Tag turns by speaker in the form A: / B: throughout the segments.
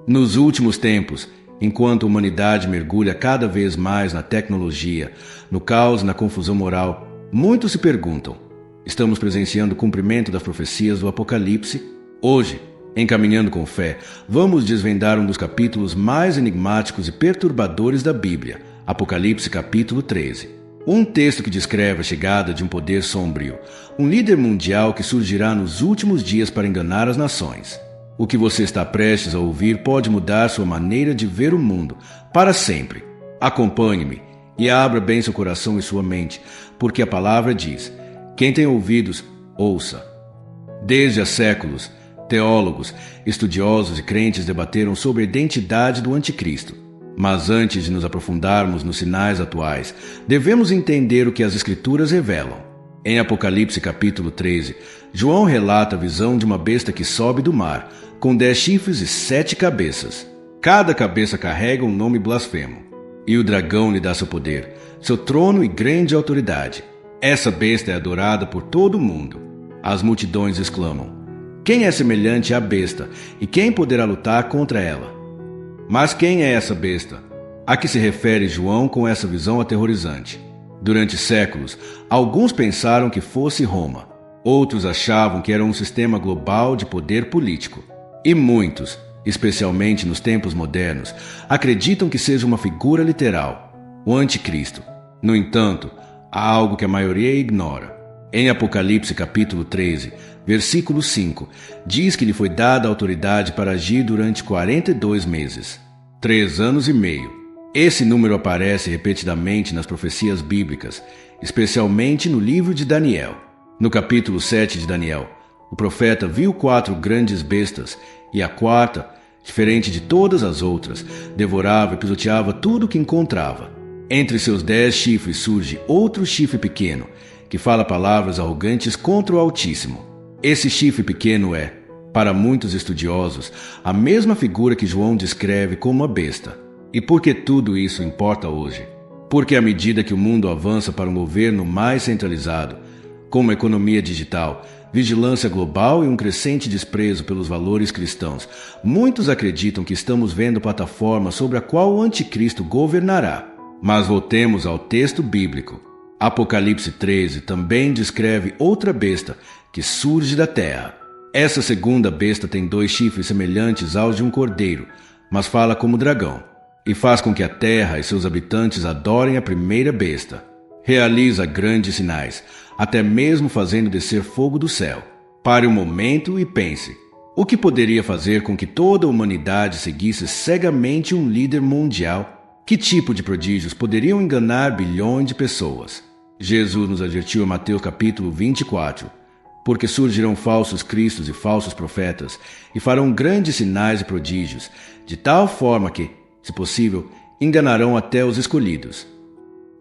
A: Nos últimos tempos, enquanto a humanidade mergulha cada vez mais na tecnologia, no caos e na confusão moral, muitos se perguntam: estamos presenciando o cumprimento das profecias do Apocalipse? Hoje, em Caminhando com Fé, vamos desvendar um dos capítulos mais enigmáticos e perturbadores da Bíblia, Apocalipse capítulo 13. Um texto que descreve a chegada de um poder sombrio, um líder mundial que surgirá nos últimos dias para enganar as nações. O que você está prestes a ouvir pode mudar sua maneira de ver o mundo para sempre. Acompanhe-me e abra bem seu coração e sua mente, porque a palavra diz: quem tem ouvidos, ouça. Desde há séculos, teólogos, estudiosos e crentes debateram sobre a identidade do anticristo. Mas antes de nos aprofundarmos nos sinais atuais, devemos entender o que as Escrituras revelam. Em Apocalipse capítulo 13, João relata a visão de uma besta que sobe do mar, com 10 chifres e 7 cabeças. Cada cabeça carrega um nome blasfemo. E o dragão lhe dá seu poder, seu trono e grande autoridade. Essa besta é adorada por todo o mundo. As multidões exclamam: quem é semelhante à besta, e quem poderá lutar contra ela? Mas quem é essa besta? A que se refere João com essa visão aterrorizante? Durante séculos, alguns pensaram que fosse Roma. Outros achavam que era um sistema global de poder político. E muitos, especialmente nos tempos modernos, acreditam que seja uma figura literal, o anticristo. No entanto, há algo que a maioria ignora. Em Apocalipse capítulo 13, versículo 5, diz que lhe foi dada a autoridade para agir durante 42 meses, 3 anos e meio. Esse número aparece repetidamente nas profecias bíblicas, especialmente no livro de Daniel. No capítulo 7 de Daniel, o profeta viu 4 grandes bestas, e a quarta, diferente de todas as outras, devorava e pisoteava tudo o que encontrava. Entre seus 10 chifres surge outro chifre pequeno, que fala palavras arrogantes contra o Altíssimo. Esse chifre pequeno é, para muitos estudiosos, a mesma figura que João descreve como a besta. E por que tudo isso importa hoje? Porque à medida que o mundo avança para um governo mais centralizado, com uma economia digital, vigilância global e um crescente desprezo pelos valores cristãos, muitos acreditam que estamos vendo plataforma sobre a qual o anticristo governará. Mas voltemos ao texto bíblico. Apocalipse 13 também descreve outra besta que surge da terra. Essa segunda besta tem 2 chifres semelhantes aos de um cordeiro, mas fala como dragão, e faz com que a terra e seus habitantes adorem a primeira besta. Realiza grandes sinais, até mesmo fazendo descer fogo do céu. Pare um momento e pense: o que poderia fazer com que toda a humanidade seguisse cegamente um líder mundial? Que tipo de prodígios poderiam enganar bilhões de pessoas? Jesus nos advertiu em Mateus capítulo 24, porque surgirão falsos cristos e falsos profetas, e farão grandes sinais e prodígios, de tal forma que, se possível, enganarão até os escolhidos.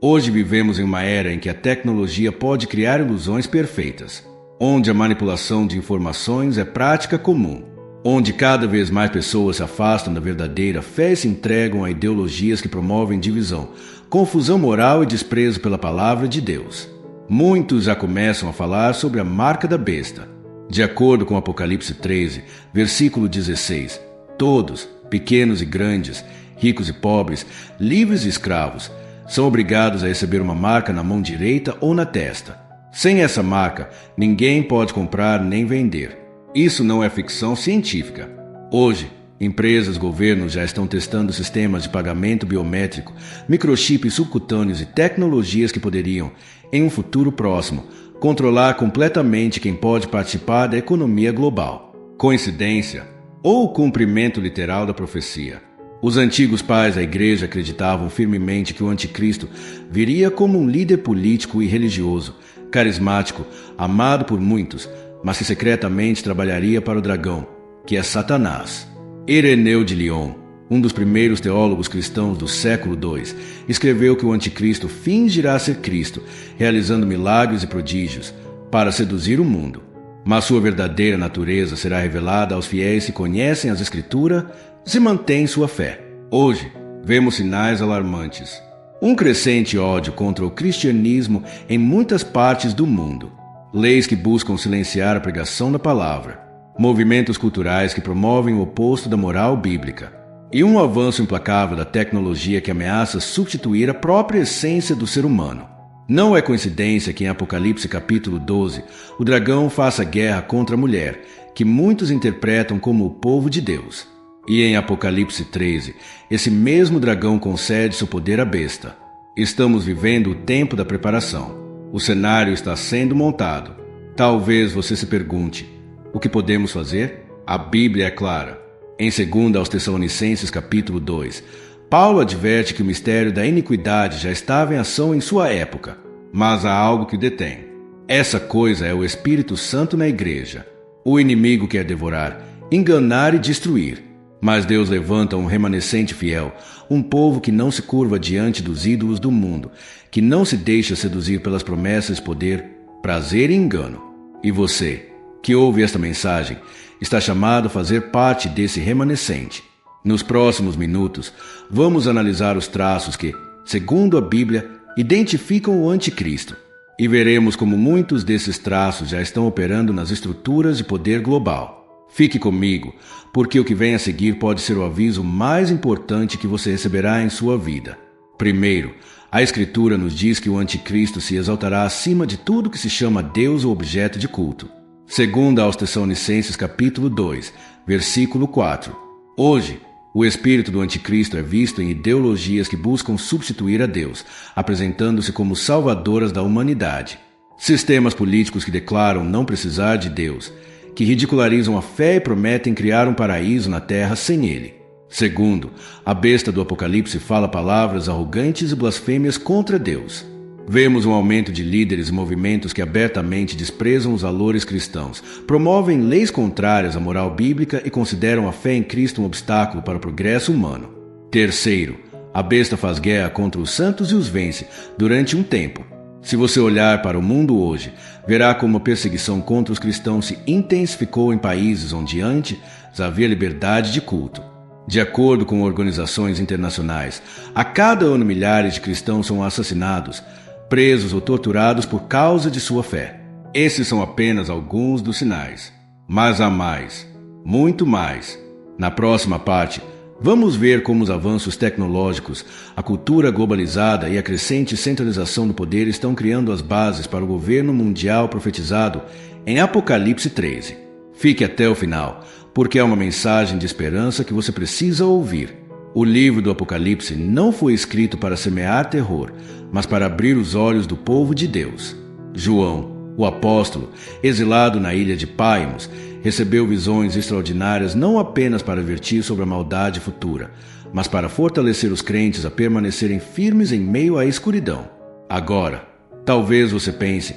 A: Hoje vivemos em uma era em que a tecnologia pode criar ilusões perfeitas, onde a manipulação de informações é prática comum, onde cada vez mais pessoas se afastam da verdadeira fé e se entregam a ideologias que promovem divisão, confusão moral e desprezo pela palavra de Deus. Muitos já começam a falar sobre a marca da besta. De acordo com Apocalipse 13, versículo 16, todos, pequenos e grandes, ricos e pobres, livres e escravos, são obrigados a receber uma marca na mão direita ou na testa. Sem essa marca, ninguém pode comprar nem vender. Isso não é ficção científica. Hoje, empresas e governos já estão testando sistemas de pagamento biométrico, microchips subcutâneos e tecnologias que poderiam, em um futuro próximo, controlar completamente quem pode participar da economia global. Coincidência? Ou o cumprimento literal da profecia? Os antigos pais da igreja acreditavam firmemente que o anticristo viria como um líder político e religioso, carismático, amado por muitos, mas que secretamente trabalharia para o dragão, que é Satanás. Ireneu de Lyon, um dos primeiros teólogos cristãos do século II, escreveu que o anticristo fingirá ser Cristo, realizando milagres e prodígios, para seduzir o mundo. Mas sua verdadeira natureza será revelada aos fiéis que conhecem as Escrituras e se mantêm sua fé. Hoje, vemos sinais alarmantes. Um crescente ódio contra o cristianismo em muitas partes do mundo. Leis que buscam silenciar a pregação da palavra. movimentos culturais que promovem o oposto da moral bíblica, e um avanço implacável da tecnologia que ameaça substituir a própria essência do ser humano. Não é coincidência que em Apocalipse capítulo 12, o dragão faça guerra contra a mulher, que muitos interpretam como o povo de Deus. E em Apocalipse 13, esse mesmo dragão concede seu poder à besta. Estamos vivendo o tempo da preparação. O cenário está sendo montado. Talvez você se pergunte, o que podemos fazer? A Bíblia é clara. Em 2 aos Tessalonicenses capítulo 2, Paulo adverte que o mistério da iniquidade já estava em ação em sua época, mas há algo que detém. Essa coisa é o Espírito Santo na igreja. O inimigo quer devorar, enganar e destruir, mas Deus levanta um remanescente fiel, um povo que não se curva diante dos ídolos do mundo, que não se deixa seduzir pelas promessas de poder, prazer e engano. E você, que ouve esta mensagem, está chamado a fazer parte desse remanescente. Nos próximos minutos, vamos analisar os traços que, segundo a Bíblia, identificam o anticristo, e veremos como muitos desses traços já estão operando nas estruturas de poder global. Fique comigo, porque o que vem a seguir pode ser o aviso mais importante que você receberá em sua vida. Primeiro, a Escritura nos diz que o anticristo se exaltará acima de tudo que se chama Deus ou objeto de culto. 2 aos Tessalonicenses capítulo 2, versículo 4. Hoje, o espírito do anticristo é visto em ideologias que buscam substituir a Deus, apresentando-se como salvadoras da humanidade. Sistemas políticos que declaram não precisar de Deus, que ridicularizam a fé e prometem criar um paraíso na terra sem ele. Segundo, a besta do Apocalipse fala palavras arrogantes e blasfêmias contra Deus. Vemos um aumento de líderes e movimentos que abertamente desprezam os valores cristãos, promovem leis contrárias à moral bíblica e consideram a fé em Cristo um obstáculo para o progresso humano. Terceiro, a besta faz guerra contra os santos e os vence durante um tempo. Se você olhar para o mundo hoje, verá como a perseguição contra os cristãos se intensificou em países onde antes havia liberdade de culto. De acordo com organizações internacionais, a cada ano milhares de cristãos são assassinados, presos ou torturados por causa de sua fé. Esses são apenas alguns dos sinais. Mas há mais, muito mais. Na próxima parte, vamos ver como os avanços tecnológicos, a cultura globalizada e a crescente centralização do poder estão criando as bases para o governo mundial profetizado em Apocalipse 13. Fique até o final, porque é uma mensagem de esperança que você precisa ouvir. O livro do Apocalipse não foi escrito para semear terror, mas para abrir os olhos do povo de Deus. João, o apóstolo, exilado na ilha de Patmos, recebeu visões extraordinárias não apenas para advertir sobre a maldade futura, mas para fortalecer os crentes a permanecerem firmes em meio à escuridão. Agora, talvez você pense,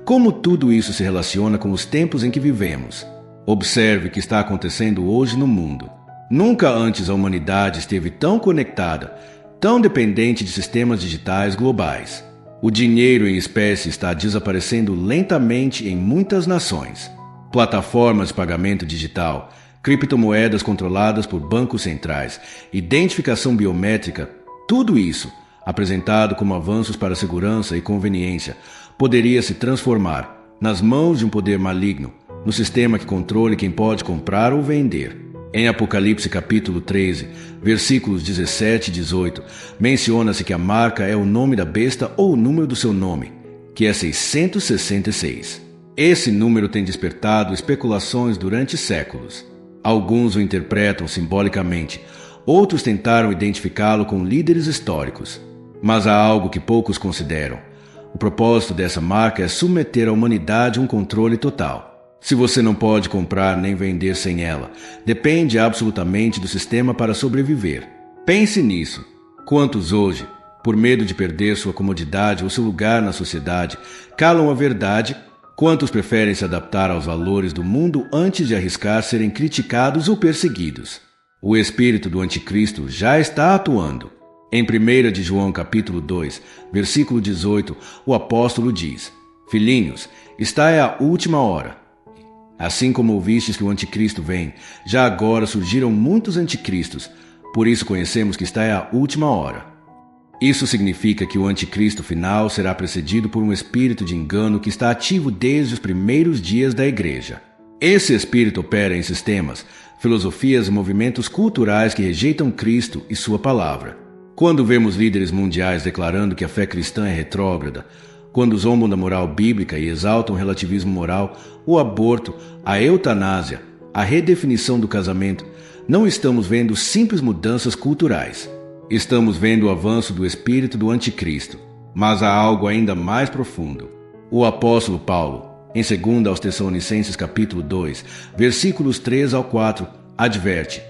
A: como tudo isso se relaciona com os tempos em que vivemos? Observe o que está acontecendo hoje no mundo. Nunca antes a humanidade esteve tão conectada, tão dependente de sistemas digitais globais. O dinheiro em espécie está desaparecendo lentamente em muitas nações. Plataformas de pagamento digital, criptomoedas controladas por bancos centrais, identificação biométrica, tudo isso, apresentado como avanços para segurança e conveniência, poderia se transformar nas mãos de um poder maligno, no sistema que controle quem pode comprar ou vender. Em Apocalipse capítulo 13, versículos 17 e 18, menciona-se que a marca é o nome da besta ou o número do seu nome, que é 666. Esse número tem despertado especulações durante séculos. Alguns o interpretam simbolicamente, outros tentaram identificá-lo com líderes históricos. Mas há algo que poucos consideram. O propósito dessa marca é submeter a humanidade a um controle total. Se você não pode comprar nem vender sem ela, depende absolutamente do sistema para sobreviver. Pense nisso. Quantos hoje, por medo de perder sua comodidade ou seu lugar na sociedade, calam a verdade? Quantos preferem se adaptar aos valores do mundo antes de arriscar serem criticados ou perseguidos? O espírito do anticristo já está atuando. Em 1 de João capítulo 2, versículo 18, o apóstolo diz: Filhinhos, esta é a última hora. Assim como ouvistes que o anticristo vem, já agora surgiram muitos anticristos, por isso conhecemos que esta é a última hora. Isso significa que o anticristo final será precedido por um espírito de engano que está ativo desde os primeiros dias da igreja. Esse espírito opera em sistemas, filosofias e movimentos culturais que rejeitam Cristo e sua palavra. Quando vemos líderes mundiais declarando que a fé cristã é retrógrada, quando zombam da moral bíblica e exaltam o relativismo moral, o aborto, a eutanásia, a redefinição do casamento, não estamos vendo simples mudanças culturais. Estamos vendo o avanço do espírito do anticristo. Mas há algo ainda mais profundo. O apóstolo Paulo, em 2 aos Tessalonicenses capítulo 2, versículos 3 ao 4, adverte: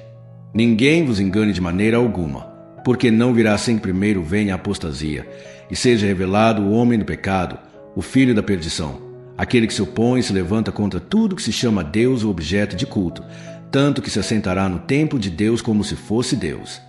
A: ninguém vos engane de maneira alguma, porque não virá sem que primeiro venha a apostasia, e seja revelado o homem do pecado, o filho da perdição, aquele que se opõe e se levanta contra tudo que se chama Deus ou objeto de culto, tanto que se assentará no templo de Deus como se fosse Deus.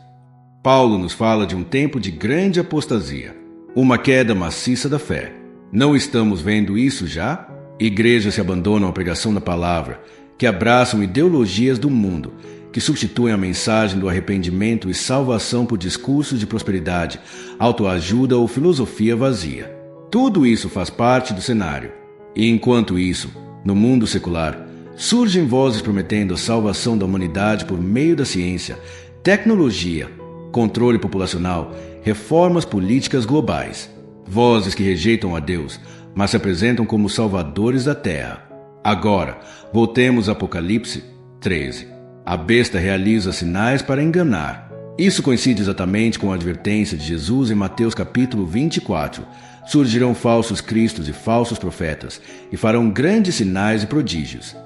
A: Paulo nos fala de um tempo de grande apostasia, uma queda maciça da fé. Não estamos vendo isso já? Igrejas se abandonam à pregação da palavra, que abraçam ideologias do mundo, que substituem a mensagem do arrependimento e salvação por discursos de prosperidade, autoajuda ou filosofia vazia. Tudo isso faz parte do cenário. E enquanto isso, no mundo secular, surgem vozes prometendo a salvação da humanidade por meio da ciência, tecnologia, controle populacional, reformas políticas globais. Vozes que rejeitam a Deus, mas se apresentam como salvadores da terra. Agora, voltemos a Apocalipse 13. A besta realiza sinais para enganar. Isso coincide exatamente com a advertência de Jesus em Mateus capítulo 24. Surgirão falsos cristos e falsos profetas, e farão grandes sinais e prodígios.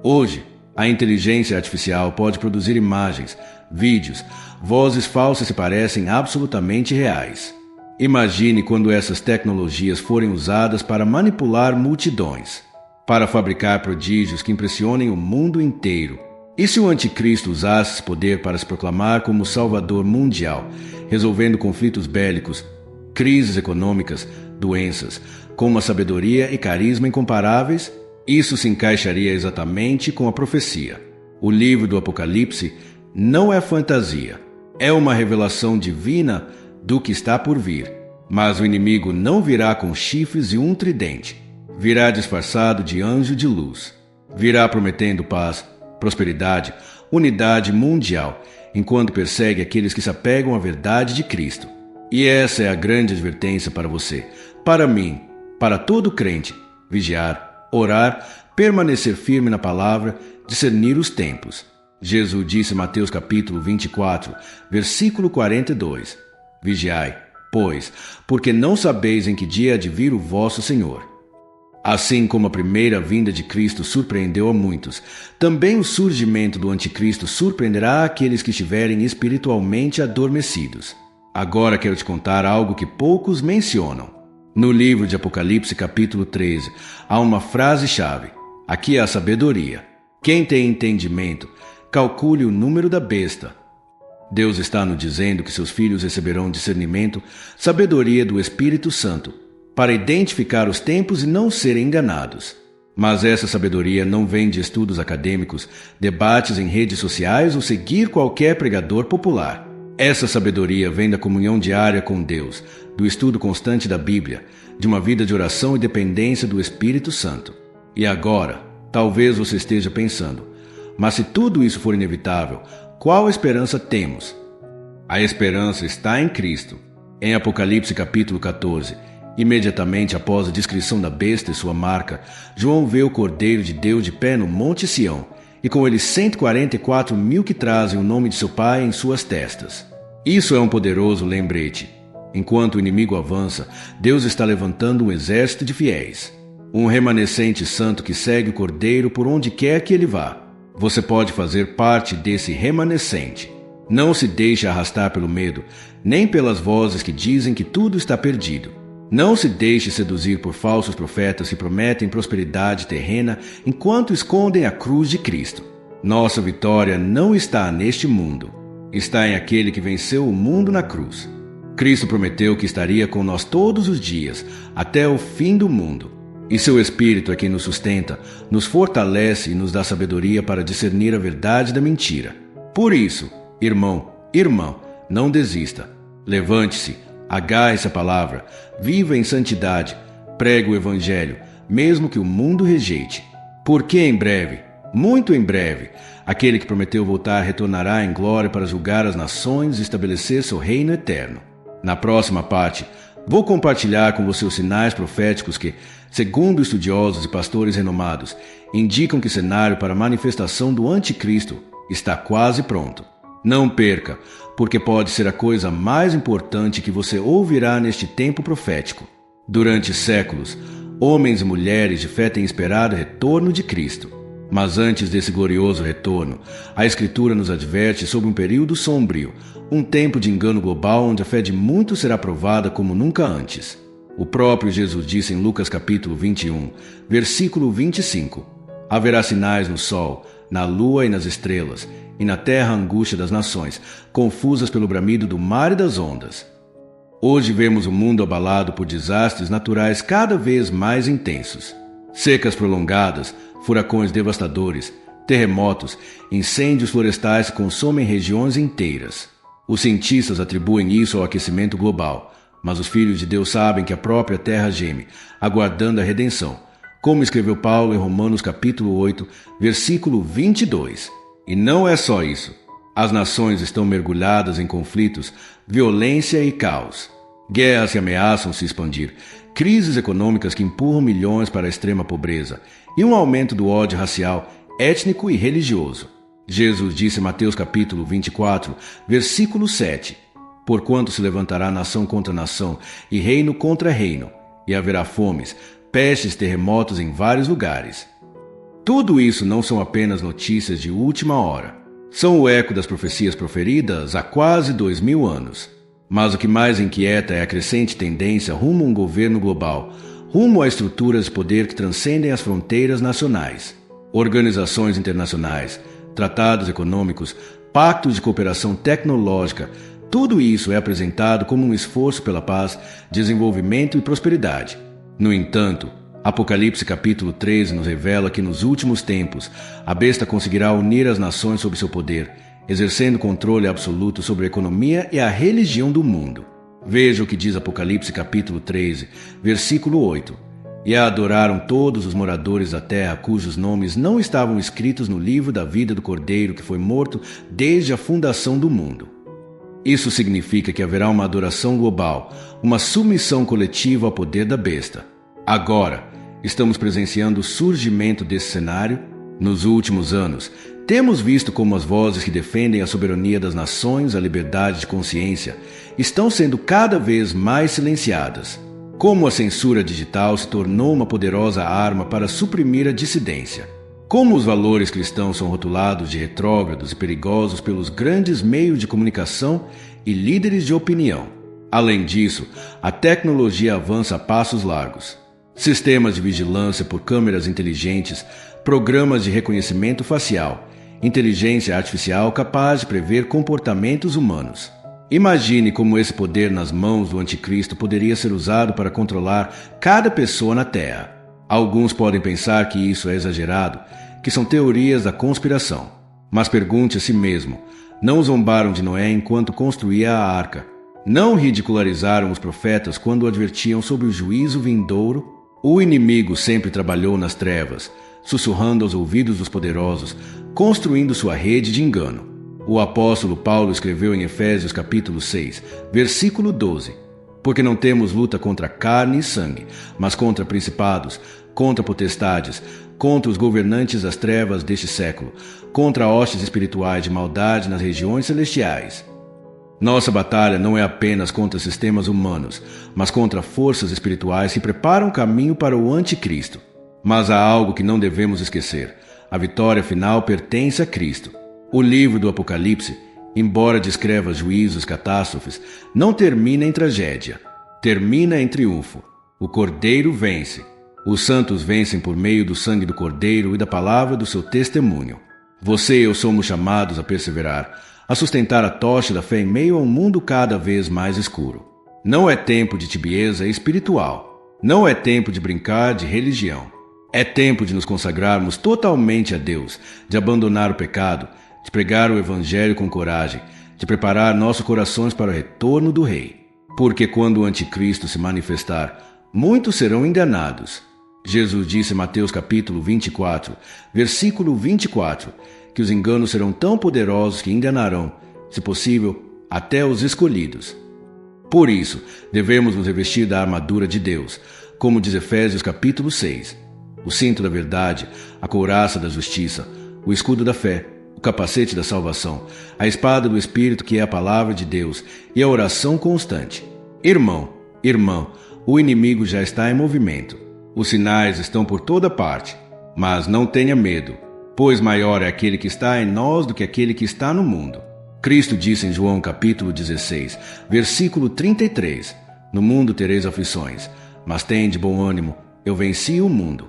A: Hoje, a inteligência artificial pode produzir imagens, vídeos, vozes falsas que parecem absolutamente reais. Imagine quando essas tecnologias forem usadas para manipular multidões, para fabricar prodígios que impressionem o mundo inteiro. E se o anticristo usasse esse poder para se proclamar como Salvador mundial, resolvendo conflitos bélicos, crises econômicas, doenças, com uma sabedoria e carisma incomparáveis? Isso se encaixaria exatamente com a profecia. O livro do Apocalipse não é fantasia, é uma revelação divina do que está por vir. Mas o inimigo não virá com chifres e um tridente. Virá disfarçado de anjo de luz. Virá prometendo paz, prosperidade, unidade mundial, enquanto persegue aqueles que se apegam à verdade de Cristo. E essa é a grande advertência para você, para mim, para todo crente: vigiar, orar, permanecer firme na palavra, discernir os tempos. Jesus disse em Mateus capítulo 24, versículo 42, vigiai, pois, porque não sabeis em que dia há de vir o vosso Senhor. Assim como a primeira vinda de Cristo surpreendeu a muitos, também o surgimento do anticristo surpreenderá aqueles que estiverem espiritualmente adormecidos. Agora quero te contar algo que poucos mencionam. No livro de Apocalipse capítulo 13, há uma frase-chave. Aqui é a sabedoria. Quem tem entendimento, calcule o número da besta. Deus está nos dizendo que seus filhos receberão discernimento, sabedoria do Espírito Santo, para identificar os tempos e não serem enganados. Mas essa sabedoria não vem de estudos acadêmicos, debates em redes sociais ou seguir qualquer pregador popular. Essa sabedoria vem da comunhão diária com Deus, do estudo constante da Bíblia, de uma vida de oração e dependência do Espírito Santo. E agora, talvez você esteja pensando: mas se tudo isso for inevitável, qual esperança temos? A esperança está em Cristo. Em Apocalipse capítulo 14, imediatamente após a descrição da besta e sua marca, João vê o Cordeiro de Deus de pé no Monte Sião, e com ele 144 mil que trazem o nome de seu Pai em suas testas. Isso é um poderoso lembrete. Enquanto o inimigo avança, Deus está levantando um exército de fiéis, um remanescente santo que segue o Cordeiro por onde quer que ele vá. Você pode fazer parte desse remanescente. Não se deixe arrastar pelo medo, nem pelas vozes que dizem que tudo está perdido. Não se deixe seduzir por falsos profetas que prometem prosperidade terrena enquanto escondem a cruz de Cristo. Nossa vitória não está neste mundo. Está em aquele que venceu o mundo na cruz. Cristo prometeu que estaria com nós todos os dias, até o fim do mundo. E seu Espírito é quem nos sustenta, nos fortalece e nos dá sabedoria para discernir a verdade da mentira. Por isso, irmão, não desista. Levante-se, agarre-se à palavra, viva em santidade, pregue o Evangelho, mesmo que o mundo rejeite. Porque em breve, muito em breve, aquele que prometeu voltar retornará em glória para julgar as nações e estabelecer seu reino eterno. Na próxima parte, vou compartilhar com você os sinais proféticos que, segundo estudiosos e pastores renomados, indicam que o cenário para a manifestação do anticristo está quase pronto. Não perca, porque pode ser a coisa mais importante que você ouvirá neste tempo profético. Durante séculos, homens e mulheres de fé têm esperado o retorno de Cristo. Mas antes desse glorioso retorno, a Escritura nos adverte sobre um período sombrio, um tempo de engano global onde a fé de muitos será provada como nunca antes. O próprio Jesus disse em Lucas capítulo 21, versículo 25, haverá sinais no sol, na lua e nas estrelas, e na terra a angústia das nações, confusas pelo bramido do mar e das ondas. Hoje vemos o mundo abalado por desastres naturais cada vez mais intensos. Secas prolongadas, furacões devastadores, terremotos, incêndios florestais que consomem regiões inteiras. Os cientistas atribuem isso ao aquecimento global, mas os filhos de Deus sabem que a própria terra geme, aguardando a redenção, como escreveu Paulo em Romanos capítulo 8, versículo 22. E não é só isso. As nações estão mergulhadas em conflitos, violência e caos. Guerras que ameaçam se expandir, crises econômicas que empurram milhões para a extrema pobreza e um aumento do ódio racial, étnico e religioso. Jesus disse em Mateus capítulo 24, versículo 7, porquanto se levantará nação contra nação e reino contra reino, e haverá fomes, pestes, terremotos em vários lugares. Tudo isso não são apenas notícias de última hora. São o eco das profecias proferidas há quase 2000 anos. Mas o que mais inquieta é a crescente tendência rumo a um governo global, rumo a estruturas de poder que transcendem as fronteiras nacionais. Organizações internacionais, tratados econômicos, pactos de cooperação tecnológica, tudo isso é apresentado como um esforço pela paz, desenvolvimento e prosperidade. No entanto, Apocalipse capítulo 13 nos revela que nos últimos tempos a besta conseguirá unir as nações sob seu poder, exercendo controle absoluto sobre a economia e a religião do mundo. Veja o que diz Apocalipse capítulo 13, versículo 8. E a adoraram todos os moradores da terra cujos nomes não estavam escritos no livro da vida do Cordeiro que foi morto desde a fundação do mundo. Isso significa que haverá uma adoração global, uma submissão coletiva ao poder da besta. Agora, estamos presenciando o surgimento desse cenário. Nos últimos anos, temos visto como as vozes que defendem a soberania das nações, a liberdade de consciência, estão sendo cada vez mais silenciadas. Como a censura digital se tornou uma poderosa arma para suprimir a dissidência. Como os valores cristãos são rotulados de retrógrados e perigosos pelos grandes meios de comunicação e líderes de opinião. Além disso, a tecnologia avança a passos largos. Sistemas de vigilância por câmeras inteligentes, programas de reconhecimento facial, inteligência artificial capaz de prever comportamentos humanos. Imagine como esse poder nas mãos do anticristo poderia ser usado para controlar cada pessoa na Terra. Alguns podem pensar que isso é exagerado, que são teorias da conspiração. Mas pergunte a si mesmo, não zombaram de Noé enquanto construía a arca? Não ridicularizaram os profetas quando advertiam sobre o juízo vindouro? O inimigo sempre trabalhou nas trevas, sussurrando aos ouvidos dos poderosos, construindo sua rede de engano. O apóstolo Paulo escreveu em Efésios capítulo 6, versículo 12, porque não temos luta contra carne e sangue, mas contra principados, contra potestades, contra os governantes das trevas deste século, contra hostes espirituais de maldade nas regiões celestiais. Nossa batalha não é apenas contra sistemas humanos, mas contra forças espirituais que preparam o caminho para o anticristo. Mas há algo que não devemos esquecer. A vitória final pertence a Cristo. O livro do Apocalipse, embora descreva juízos, catástrofes, não termina em tragédia. Termina em triunfo. O Cordeiro vence. Os santos vencem por meio do sangue do Cordeiro e da palavra do seu testemunho. Você e eu somos chamados a perseverar, a sustentar a tocha da fé em meio a um mundo cada vez mais escuro. Não é tempo de tibieza espiritual. Não é tempo de brincar de religião. É tempo de nos consagrarmos totalmente a Deus, de abandonar o pecado, de pregar o Evangelho com coragem, de preparar nossos corações para o retorno do Rei. Porque quando o anticristo se manifestar, muitos serão enganados. Jesus disse em Mateus capítulo 24, versículo 24, que os enganos serão tão poderosos que enganarão, se possível, até os escolhidos. Por isso, devemos nos revestir da armadura de Deus, como diz Efésios capítulo 6, o cinto da verdade, a couraça da justiça, o escudo da fé, o capacete da salvação, a espada do Espírito que é a palavra de Deus e a oração constante. Irmão, irmã, o inimigo já está em movimento. Os sinais estão por toda parte, mas não tenha medo, pois maior é aquele que está em nós do que aquele que está no mundo. Cristo disse em João capítulo 16, versículo 33, no mundo tereis aflições, mas tende bom ânimo, eu venci o mundo.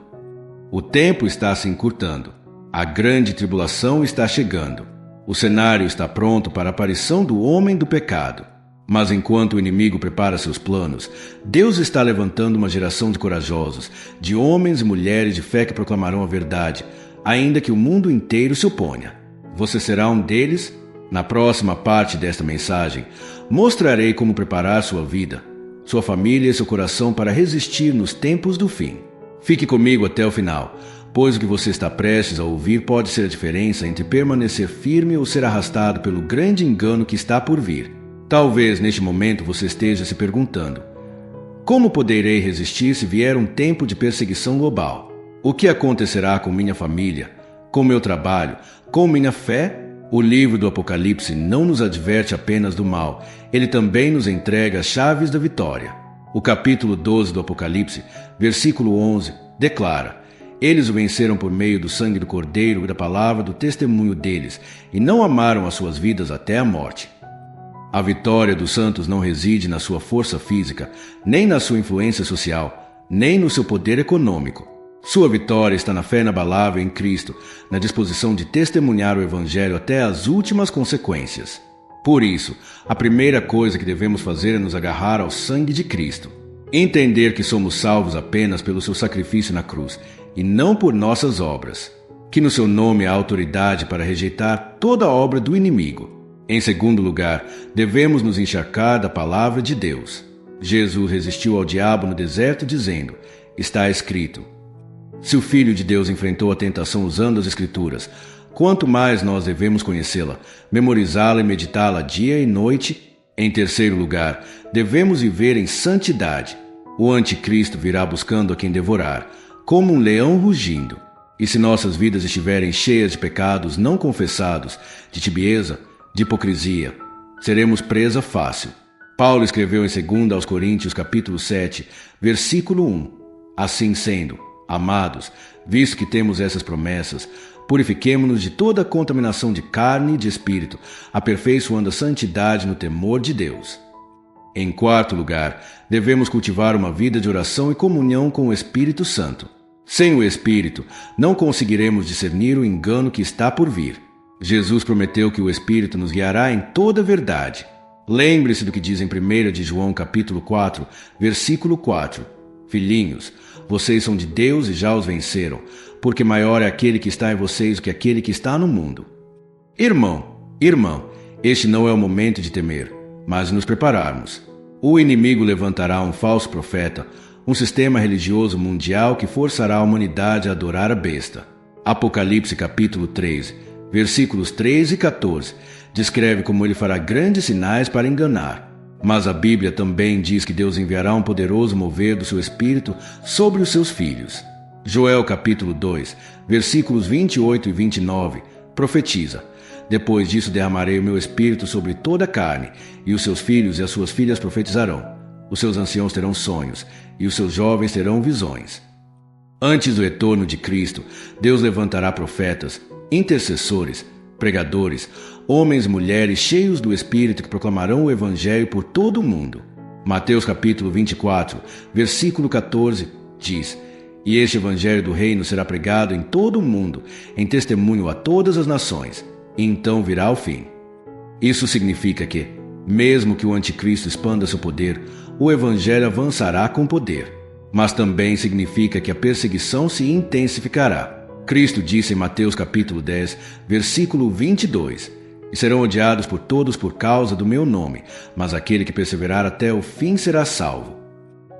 A: O tempo está se encurtando, a grande tribulação está chegando, o cenário está pronto para a aparição do homem do pecado. Mas enquanto o inimigo prepara seus planos, Deus está levantando uma geração de corajosos, de homens e mulheres de fé que proclamarão a verdade, ainda que o mundo inteiro se oponha. Você será um deles? Na próxima parte desta mensagem, mostrarei como preparar sua vida, sua família e seu coração para resistir nos tempos do fim. Fique comigo até o final, pois o que você está prestes a ouvir pode ser a diferença entre permanecer firme ou ser arrastado pelo grande engano que está por vir. Talvez neste momento você esteja se perguntando: como poderei resistir se vier um tempo de perseguição global? O que acontecerá com minha família, com meu trabalho, com minha fé? O livro do Apocalipse não nos adverte apenas do mal, ele também nos entrega as chaves da vitória. O capítulo 12 do Apocalipse, versículo 11, declara: eles o venceram por meio do sangue do Cordeiro e da palavra do testemunho deles, e não amaram as suas vidas até a morte. A vitória dos santos não reside na sua força física, nem na sua influência social, nem no seu poder econômico. Sua vitória está na fé inabalável em Cristo, na disposição de testemunhar o Evangelho até as últimas consequências. Por isso, a primeira coisa que devemos fazer é nos agarrar ao sangue de Cristo. Entender que somos salvos apenas pelo seu sacrifício na cruz, e não por nossas obras. Que no seu nome há autoridade para rejeitar toda a obra do inimigo. Em segundo lugar, devemos nos encharcar da palavra de Deus. Jesus resistiu ao diabo no deserto dizendo: está escrito. Se o Filho de Deus enfrentou a tentação usando as Escrituras, quanto mais nós devemos conhecê-la, memorizá-la e meditá-la dia e noite. Em terceiro lugar, devemos viver em santidade. O anticristo virá buscando a quem devorar, como um leão rugindo. E se nossas vidas estiverem cheias de pecados não confessados, de tibieza, de hipocrisia, seremos presa fácil. Paulo escreveu em 2 aos Coríntios capítulo 7, versículo 1. Assim sendo, amados, visto que temos essas promessas, purifiquemo-nos de toda a contaminação de carne e de espírito, aperfeiçoando a santidade no temor de Deus. Em quarto lugar, devemos cultivar uma vida de oração e comunhão com o Espírito Santo. Sem o Espírito, não conseguiremos discernir o engano que está por vir. Jesus prometeu que o Espírito nos guiará em toda a verdade. Lembre-se do que diz em 1 de João capítulo 4, versículo 4. Filhinhos, vocês são de Deus e já os venceram, porque maior é aquele que está em vocês do que aquele que está no mundo. Irmão, este não é o momento de temer, mas de nos prepararmos. O inimigo levantará um falso profeta, um sistema religioso mundial que forçará a humanidade a adorar a besta. Apocalipse capítulo 3, versículos 13 e 14, descreve como ele fará grandes sinais para enganar. Mas a Bíblia também diz que Deus enviará um poderoso mover do seu Espírito sobre os seus filhos. Joel capítulo 2, versículos 28 e 29, profetiza: depois disso derramarei o meu Espírito sobre toda a carne, e os seus filhos e as suas filhas profetizarão. Os seus anciãos terão sonhos, e os seus jovens terão visões. Antes do retorno de Cristo, Deus levantará profetas, intercessores, pregadores, homens e mulheres cheios do Espírito que proclamarão o Evangelho por todo o mundo. Mateus capítulo 24, versículo 14, diz: e este Evangelho do Reino será pregado em todo o mundo, em testemunho a todas as nações, e então virá o fim. Isso significa que, mesmo que o anticristo expanda seu poder, o Evangelho avançará com poder. Mas também significa que a perseguição se intensificará. Cristo disse em Mateus capítulo 10, versículo 22, e serão odiados por todos por causa do meu nome, mas aquele que perseverar até o fim será salvo.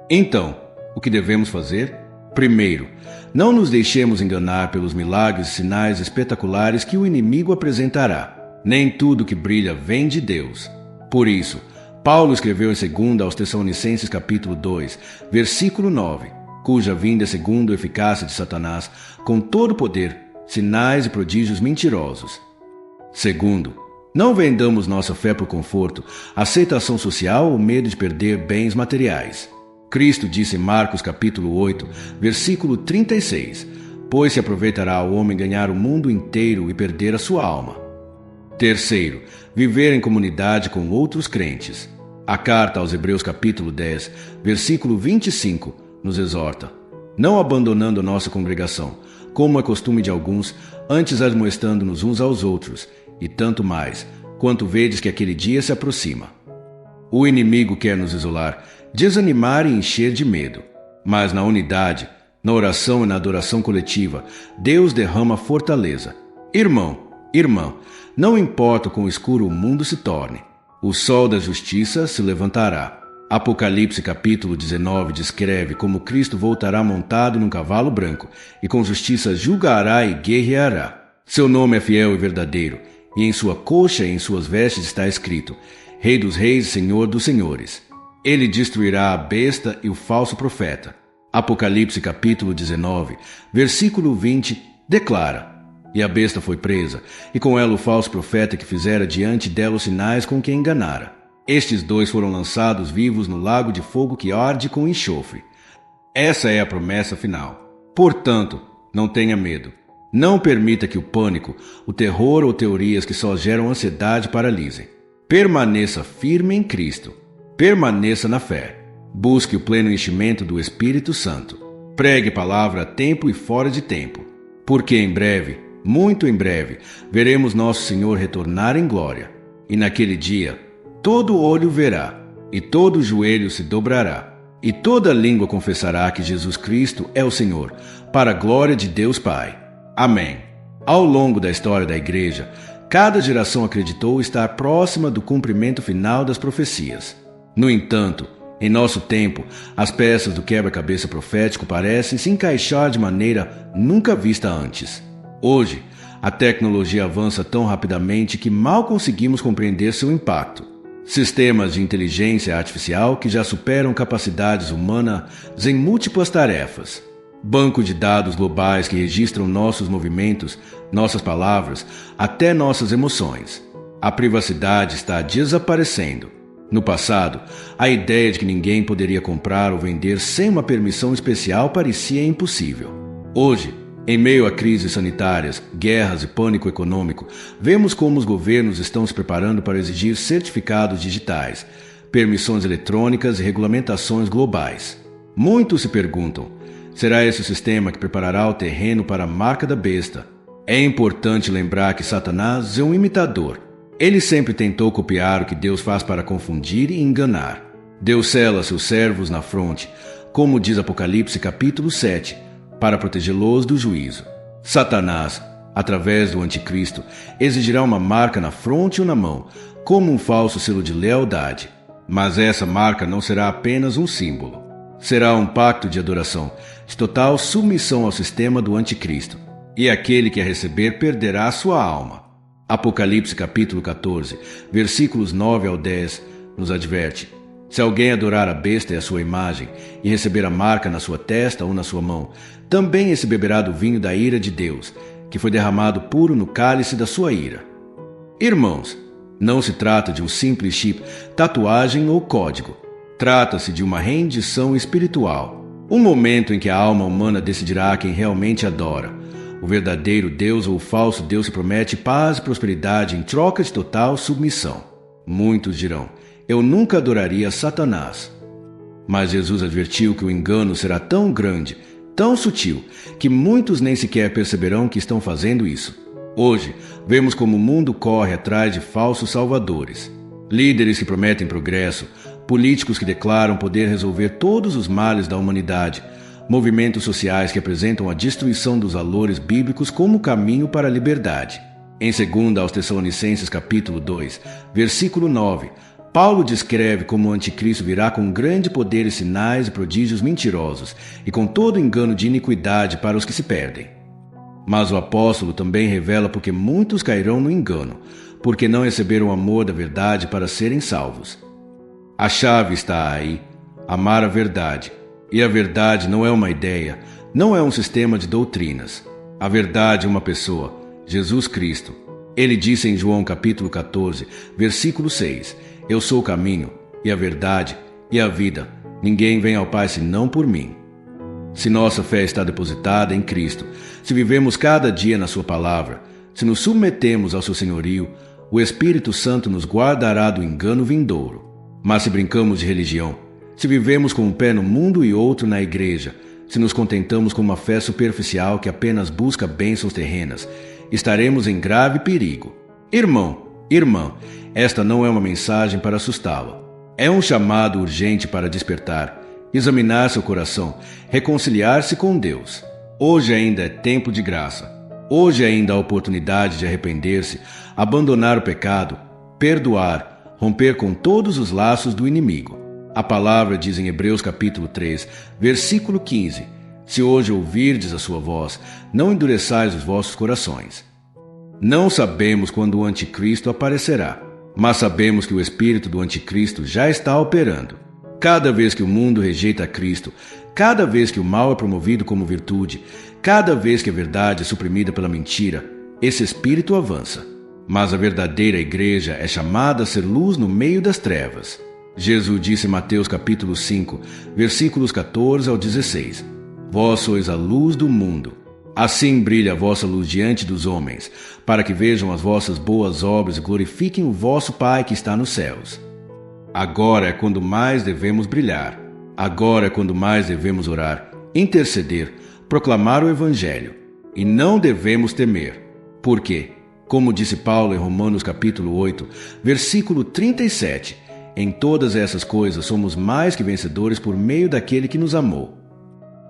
A: Então, o que devemos fazer? Primeiro, não nos deixemos enganar pelos milagres e sinais espetaculares que o inimigo apresentará. Nem tudo que brilha vem de Deus. Por isso, Paulo escreveu em 2 aos Tessalonicenses capítulo 2, versículo 9, cuja vinda é segundo a eficácia de Satanás, com todo poder, sinais e prodígios mentirosos. Segundo, não vendamos nossa fé por conforto, aceitação social ou medo de perder bens materiais. Cristo disse em Marcos capítulo 8, versículo 36, pois se aproveitará o homem ganhar o mundo inteiro e perder a sua alma. Terceiro, viver em comunidade com outros crentes. A carta aos Hebreus capítulo 10, versículo 25, nos exorta, não abandonando a nossa congregação, como é costume de alguns, antes admoestando-nos uns aos outros, e tanto mais, quanto vedes que aquele dia se aproxima. O inimigo quer nos isolar, desanimar e encher de medo. Mas na unidade, na oração e na adoração coletiva, Deus derrama fortaleza. Irmão, irmã, não importa quão escuro o mundo se torne, o sol da justiça se levantará. Apocalipse capítulo 19 descreve como Cristo voltará montado num cavalo branco e com justiça julgará e guerreará. Seu nome é fiel e verdadeiro, e em sua coxa e em suas vestes está escrito, Rei dos reis e Senhor dos senhores. Ele destruirá a besta e o falso profeta. Apocalipse capítulo 19, versículo 20, declara, e a besta foi presa, e com ela o falso profeta que fizera diante dela os sinais com que enganara. Estes dois foram lançados vivos no lago de fogo que arde com enxofre. Essa é a promessa final. Portanto, não tenha medo. Não permita que o pânico, o terror ou teorias que só geram ansiedade paralisem. Permaneça firme em Cristo. Permaneça na fé. Busque o pleno enchimento do Espírito Santo. Pregue palavra a tempo e fora de tempo. Porque em breve, muito em breve, veremos nosso Senhor retornar em glória. E naquele dia, todo olho verá, e todo joelho se dobrará, e toda língua confessará que Jesus Cristo é o Senhor, para a glória de Deus Pai. Amém. Ao longo da história da Igreja, cada geração acreditou estar próxima do cumprimento final das profecias. No entanto, em nosso tempo, as peças do quebra-cabeça profético parecem se encaixar de maneira nunca vista antes. Hoje, a tecnologia avança tão rapidamente que mal conseguimos compreender seu impacto. Sistemas de inteligência artificial que já superam capacidades humanas em múltiplas tarefas. Banco de dados globais que registram nossos movimentos, nossas palavras, até nossas emoções. A privacidade está desaparecendo. No passado, a ideia de que ninguém poderia comprar ou vender sem uma permissão especial parecia impossível. Hoje, em meio a crises sanitárias, guerras e pânico econômico, vemos como os governos estão se preparando para exigir certificados digitais, permissões eletrônicas e regulamentações globais. Muitos se perguntam, será esse o sistema que preparará o terreno para a marca da besta? É importante lembrar que Satanás é um imitador. Ele sempre tentou copiar o que Deus faz para confundir e enganar. Deus sela seus servos na fronte, como diz Apocalipse capítulo 7, para protegê-los do juízo. Satanás, através do anticristo, exigirá uma marca na fronte ou na mão, como um falso selo de lealdade. Mas essa marca não será apenas um símbolo. Será um pacto de adoração, de total submissão ao sistema do anticristo. E aquele que a receber perderá a sua alma. Apocalipse capítulo 14, versículos 9 ao 10, nos adverte: se alguém adorar a besta e a sua imagem, e receber a marca na sua testa ou na sua mão, também esse beberá do vinho da ira de Deus, que foi derramado puro no cálice da sua ira. Irmãos, não se trata de um simples chip, tatuagem ou código. Trata-se de uma rendição espiritual, um momento em que a alma humana decidirá quem realmente adora. O verdadeiro Deus ou o falso Deus se promete paz e prosperidade em troca de total submissão. Muitos dirão: eu nunca adoraria Satanás. Mas Jesus advertiu que o engano será tão grande, tão sutil, que muitos nem sequer perceberão que estão fazendo isso. Hoje, vemos como o mundo corre atrás de falsos salvadores. Líderes que prometem progresso, políticos que declaram poder resolver todos os males da humanidade, movimentos sociais que apresentam a destruição dos valores bíblicos como caminho para a liberdade. Em 2 aos Tessalonicenses capítulo 2, versículo 9, Paulo descreve como o anticristo virá com grande poder e sinais e prodígios mentirosos e com todo engano de iniquidade para os que se perdem. Mas o apóstolo também revela porque muitos cairão no engano, porque não receberam o amor da verdade para serem salvos. A chave está aí, amar a verdade. E a verdade não é uma ideia, não é um sistema de doutrinas. A verdade é uma pessoa, Jesus Cristo. Ele disse em João capítulo 14, versículo 6, Eu sou o caminho, e a verdade, e a vida. Ninguém vem ao Pai senão por mim. Se nossa fé está depositada em Cristo, se vivemos cada dia na sua palavra, se nos submetemos ao seu senhorio, o Espírito Santo nos guardará do engano vindouro. Mas se brincamos de religião, se vivemos com um pé no mundo e outro na igreja, se nos contentamos com uma fé superficial que apenas busca bênçãos terrenas, estaremos em grave perigo. Irmão, irmã, esta não é uma mensagem para assustá-lo. É um chamado urgente para despertar, examinar seu coração, reconciliar-se com Deus. Hoje ainda é tempo de graça. Hoje ainda há oportunidade de arrepender-se, abandonar o pecado, perdoar, romper com todos os laços do inimigo. A palavra diz em Hebreus capítulo 3, versículo 15, Se hoje ouvirdes a sua voz, não endureçais os vossos corações. Não sabemos quando o anticristo aparecerá, mas sabemos que o espírito do anticristo já está operando. Cada vez que o mundo rejeita Cristo, cada vez que o mal é promovido como virtude, cada vez que a verdade é suprimida pela mentira, esse espírito avança. Mas a verdadeira igreja é chamada a ser luz no meio das trevas. Jesus disse em Mateus capítulo 5, versículos 14 ao 16, Vós sois a luz do mundo. Assim brilha a vossa luz diante dos homens, para que vejam as vossas boas obras e glorifiquem o vosso Pai que está nos céus. Agora é quando mais devemos brilhar. Agora é quando mais devemos orar, interceder, proclamar o Evangelho. E não devemos temer. Por quê? Como disse Paulo em Romanos capítulo 8, versículo 37, Em todas essas coisas somos mais que vencedores por meio daquele que nos amou.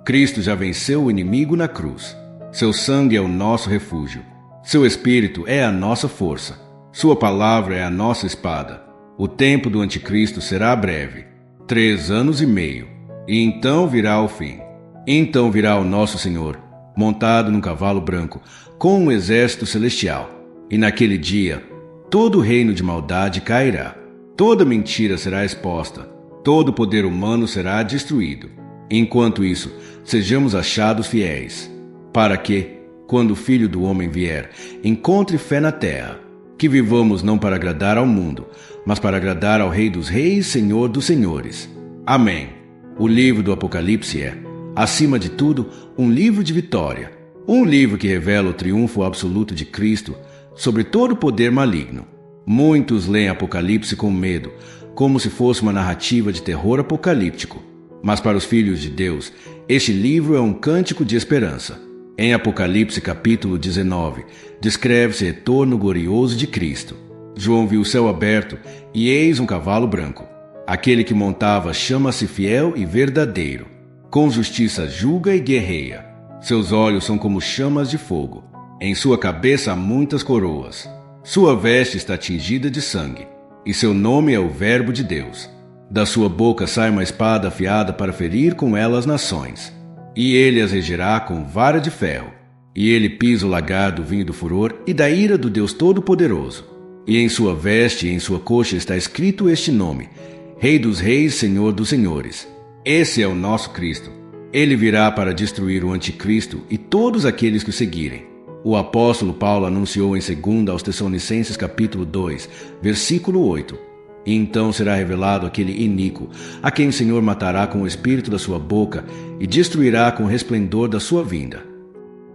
A: Cristo já venceu o inimigo na cruz. Seu sangue é o nosso refúgio. Seu Espírito é a nossa força. Sua palavra é a nossa espada. O tempo do anticristo será breve, 3 anos e meio, e então virá o fim. Então virá o nosso Senhor, montado num cavalo branco, com um exército celestial. E naquele dia, todo o reino de maldade cairá. Toda mentira será exposta. Todo poder humano será destruído. Enquanto isso, sejamos achados fiéis, para que, quando o Filho do Homem vier, encontre fé na terra. Que vivamos não para agradar ao mundo, mas para agradar ao Rei dos Reis, Senhor dos Senhores. Amém. O livro do Apocalipse é, acima de tudo, um livro de vitória. Um livro que revela o triunfo absoluto de Cristo sobre todo o poder maligno. Muitos leem Apocalipse com medo, como se fosse uma narrativa de terror apocalíptico. Mas para os filhos de Deus, este livro é um cântico de esperança. Em Apocalipse capítulo 19, descreve-se o retorno glorioso de Cristo. João viu o céu aberto e eis um cavalo branco. Aquele que montava chama-se Fiel e Verdadeiro. Com justiça julga e guerreia. Seus olhos são como chamas de fogo. Em sua cabeça há muitas coroas. Sua veste está tingida de sangue. E seu nome é o Verbo de Deus. Da sua boca sai uma espada afiada para ferir com ela as nações. E ele as regerá com vara de ferro. E ele pisa o lagar do vinho do furor e da ira do Deus Todo-Poderoso. E em sua veste e em sua coxa está escrito este nome: Rei dos Reis, Senhor dos Senhores. Esse é o nosso Cristo. Ele virá para destruir o anticristo e todos aqueles que o seguirem. O apóstolo Paulo anunciou em 2 aos Tessalonicenses capítulo 2, versículo 8. E então será revelado aquele iníquo, a quem o Senhor matará com o espírito da sua boca e destruirá com o resplendor da sua vinda.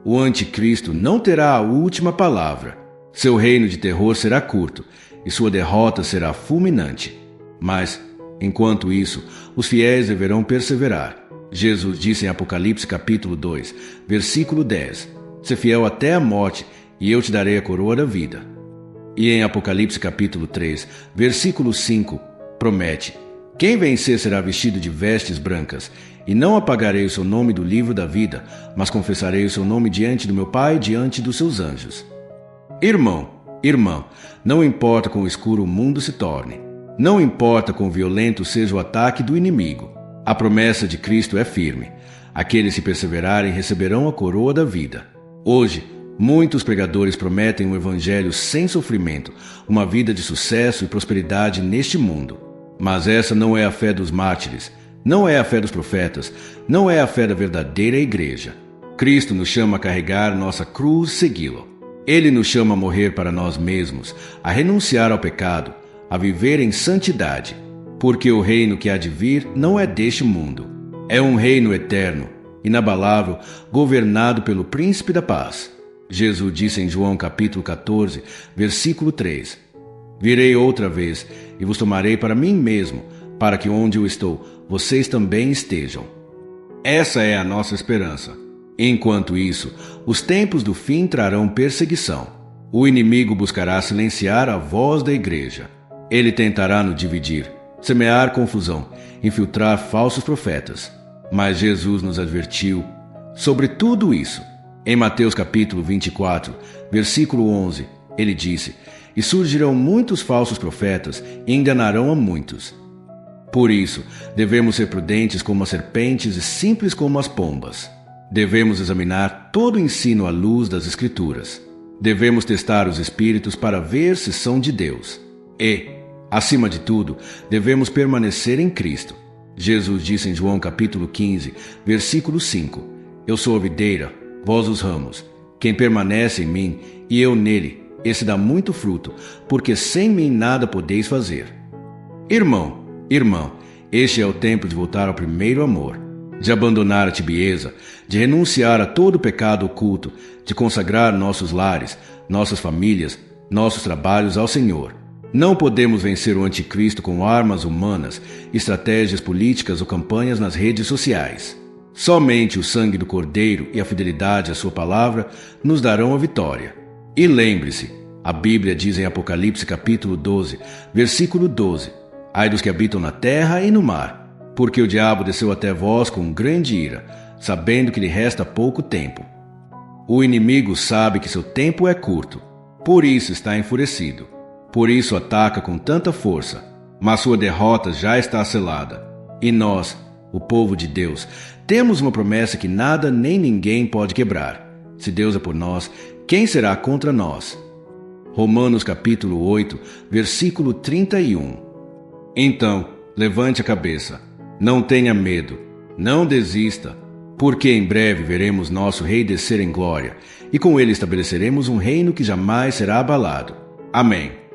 A: O anticristo não terá a última palavra. Seu reino de terror será curto e sua derrota será fulminante. Mas, enquanto isso, os fiéis deverão perseverar. Jesus disse em Apocalipse capítulo 2, versículo 10, Sê fiel até a morte, e eu te darei a coroa da vida. E em Apocalipse capítulo 3, versículo 5, promete: Quem vencer será vestido de vestes brancas, e não apagarei o seu nome do livro da vida, mas confessarei o seu nome diante do meu Pai e diante dos seus anjos. Irmão, irmã, não importa quão escuro o mundo se torne, Não importa quão violento seja o ataque do inimigo, a promessa de Cristo é firme. Aqueles que perseverarem receberão a coroa da vida. Hoje, muitos pregadores prometem um evangelho sem sofrimento, uma vida de sucesso e prosperidade neste mundo. Mas essa não é a fé dos mártires, não é a fé dos profetas, não é a fé da verdadeira igreja. Cristo nos chama a carregar nossa cruz e segui-lo. Ele nos chama a morrer para nós mesmos, a renunciar ao pecado, a viver em santidade, porque o reino que há de vir não é deste mundo. É um reino eterno, inabalável, governado pelo Príncipe da Paz. Jesus disse em João capítulo 14, versículo 3: Virei outra vez e vos tomarei para mim mesmo, para que onde eu estou, vocês também estejam. Essa é a nossa esperança. Enquanto isso, os tempos do fim trarão perseguição. O inimigo buscará silenciar a voz da igreja. Ele tentará nos dividir, semear confusão, infiltrar falsos profetas. Mas Jesus nos advertiu sobre tudo isso. Em Mateus capítulo 24, versículo 11, ele disse: E surgirão muitos falsos profetas e enganarão a muitos. Por isso, devemos ser prudentes como as serpentes e simples como as pombas. Devemos examinar todo o ensino à luz das Escrituras. Devemos testar os espíritos para ver se são de Deus. E, acima de tudo, devemos permanecer em Cristo. Jesus disse em João capítulo 15, versículo 5: Eu sou a videira, vós os ramos. Quem permanece em mim e eu nele, esse dá muito fruto, porque sem mim nada podeis fazer. Irmão, irmã, este é o tempo de voltar ao primeiro amor, de abandonar a tibieza, de renunciar a todo pecado oculto, de consagrar nossos lares, nossas famílias, nossos trabalhos ao Senhor. Não podemos vencer o anticristo com armas humanas, estratégias políticas ou campanhas nas redes sociais. Somente o sangue do Cordeiro e a fidelidade à sua palavra nos darão a vitória. E lembre-se, a Bíblia diz em Apocalipse capítulo 12, versículo 12: Ai dos que habitam na terra e no mar, porque o diabo desceu até vós com grande ira, sabendo que lhe resta pouco tempo. O inimigo sabe que seu tempo é curto, por isso está enfurecido. Por isso ataca com tanta força, mas sua derrota já está selada. E nós, o povo de Deus, temos uma promessa que nada nem ninguém pode quebrar. Se Deus é por nós, quem será contra nós? Romanos capítulo 8, versículo 31. Então, levante a cabeça. Não tenha medo, não desista, porque em breve veremos nosso Rei descer em glória, e com ele estabeleceremos um reino que jamais será abalado. Amém.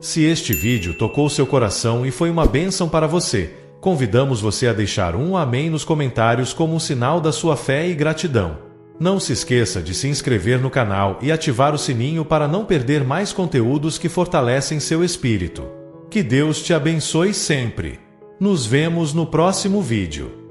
B: Se este vídeo tocou seu coração e foi uma bênção para você, convidamos você a deixar um amém nos comentários como um sinal da sua fé e gratidão. Não se esqueça de se inscrever no canal e ativar o sininho para não perder mais conteúdos que fortalecem seu espírito. Que Deus te abençoe sempre. Nos vemos no próximo vídeo.